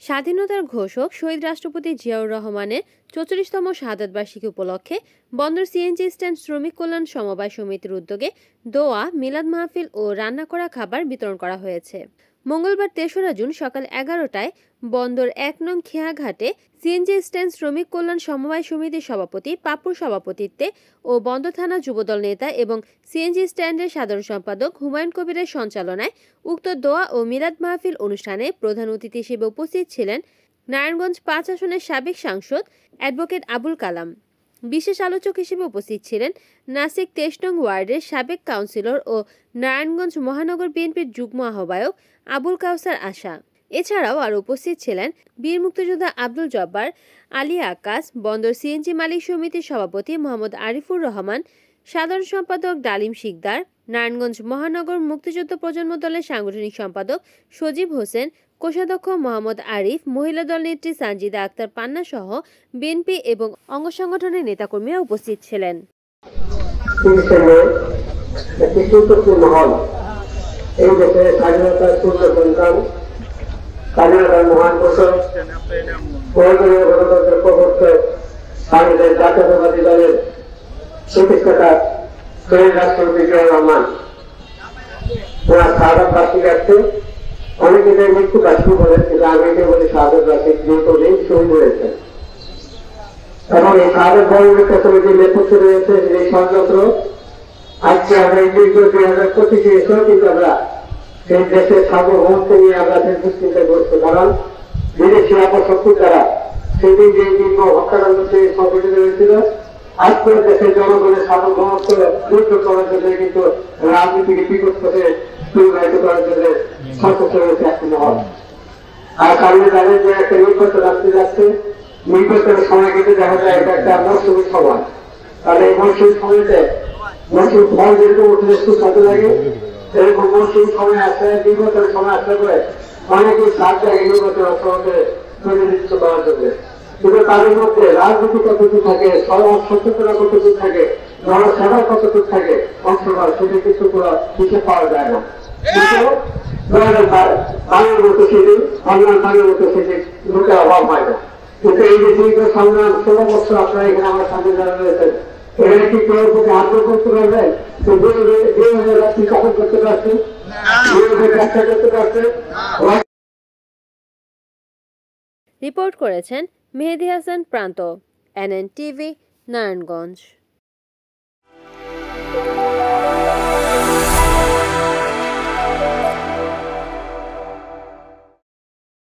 স্বাধীনতার ঘোষক শহীদ রাষ্ট্রপতি জিয়াউর রহমানের ৪৪তম শাহাদত বার্ষিকী উপলক্ষে বন্দর সিএনজি স্ট্যান্ড শ্রমিক কল্যাণ সমবায় সমিতির উদ্যোগে দোয়া, মিলাদ মাহফিল ও রান্না করা খাবার বিতরণ করা হয়েছে। মঙ্গলবার ৩রা জুন সকাল ১১টায় বন্দর ১ নং খেয়াঘাটে সিএনজি স্ট্যান্ড শ্রমিক কল্যাণ সমবায় সমিতির সভাপতি পাপ্পুর সভাপতিত্বে ও বন্দর থানা যুবদল নেতা এবং সিএনজি স্ট্যান্ডের সাধারণ সম্পাদক হুমায়ুন কবিরের সঞ্চালনায় উক্ত দোয়া ও মিলাদ মাহফিল অনুষ্ঠানে প্রধান অতিথি হিসেবে উপস্থিত ছিলেন নারায়ণগঞ্জ ৫ আসনের সাবেক সাংসদ অ্যাডভোকেট আবুল কালাম। বিশেষ আলোচক হিসেবে উপস্থিত ছিলেন নাসিক ২৩ নং ওয়ার্ডের সাবেক কাউন্সিলর ও নারায়ণগঞ্জ মহানগর বিএনপির যুগ্ম আহ্বায়ক আবুল কাউসার আশা। এছাড়াও আরও উপস্থিত ছিলেন বীর মুক্তিযোদ্ধা আব্দুল জব্বার, আলী আকাশ, বন্দর সিএনজি মালিক সমিতির সভাপতি মোহাম্মদ আরিফুর রহমান, সাধারণ সম্পাদক ডালিম শিকদার, নারায়ণগঞ্জ মহানগর মুক্তিযুদ্ধ প্রজন্ম দলের সাংগঠনিক সম্পাদক সজীব হোসেন, কোষাধ্যক্ষ মোহাম্মদ আরিফ, মহিলা দল নেত্রী সানজিদা আক্তার পান্না সহ বিএনপি এবং অঙ্গ সংগঠনের নেতাকর্মীরা উপস্থিত ছিলেন। এই দেশের স্বাধীনতার পূর্ণ সন্তান, স্বাধীনতার মহান ঘোষক, বহুদলীয় গণতন্ত্রের প্রবর্তক, বাংলাদেশ জাতীয়তাবাদী দলের প্রতিষ্ঠাতা শহীদ রাষ্ট্রপতি জিয়াউর রহমান ওনার শাহাদত বার্ষিকী আসছে। অনেকে মৃত্যু বার্ষিকী বলেন, কিন্তু আমি এটা বলি শাহাদত বার্ষিকী, যেহেতু শহীদ হয়েছেন। এবং এই শাহাদত বরণের সমিতির নেতৃত্বে রয়েছে এই ষড়যন্ত্র। আজকে আমরা এই দীর্ঘ ২০২৫ এসেও কিন্তু আমরা সেই দেশের সার্বভৌমত্ব নিয়ে আমরা দুশ্চিন্তায় করতে, কারণ বিদেশি অপশক্তির দ্বারা সেদিন যে দীর্ঘ হত্যাকাণ্ড সংঘটিত হয়েছিল, আজকে দেশের জনগণের সার্বভৌমত্ব যুদ্ধ করার জন্য কিন্তু রাজনীতিকে বিকট পথে সংজ্ঞায়িত করার জন্য সচেষ্ট রয়েছে একটি মহল। আর সামনে তাদের যে একটা নির্বাচন আসতে যাচ্ছে, নির্বাচনের সময় কিন্তু দেখা যায় এটা একটা মৌসুমী সময়। তাহলে এই মৌসুমী সময়তে মৌসুম ফল যেরকম উঠলে সুস্বাদু লাগে, এরকম মৌসুম সময় আসলে নির্বাচনের সময় আসলে করে অনেকেই সাত জায়গায় নির্বাচন সমাজে প্রতিনিধিত্ব করার জন্য। কিন্তু তাদের মধ্যে রাজনীতি কতটুকু থাকে, সমাজ সচেতনা কতটুকু থাকে, জনসেবা কতটুকু থাকে, অংশগ্রহণ সেটা কিন্তু কোনো হিসেবে পাওয়া যায় না। কিন্তু বাংলার মতো সেদিন বাংলার বাংলার মতো সেদিন লোকের অভাব হয় না। কিন্তু এই যে দীর্ঘ সংগ্রাম ১৬ বছর আপনারা এখানে আমার সামনে যারা রয়েছেন, এখানে কি কেউ প্রতি আগ্রহ করতে পারবেন? আপনি কখন করতে পারছেন, ব্যবসা করতে পারছেন। রিপোর্ট করেছেন মেহেদী হাসান প্রান্ত, NN টিভি, নারায়ণগঞ্জ।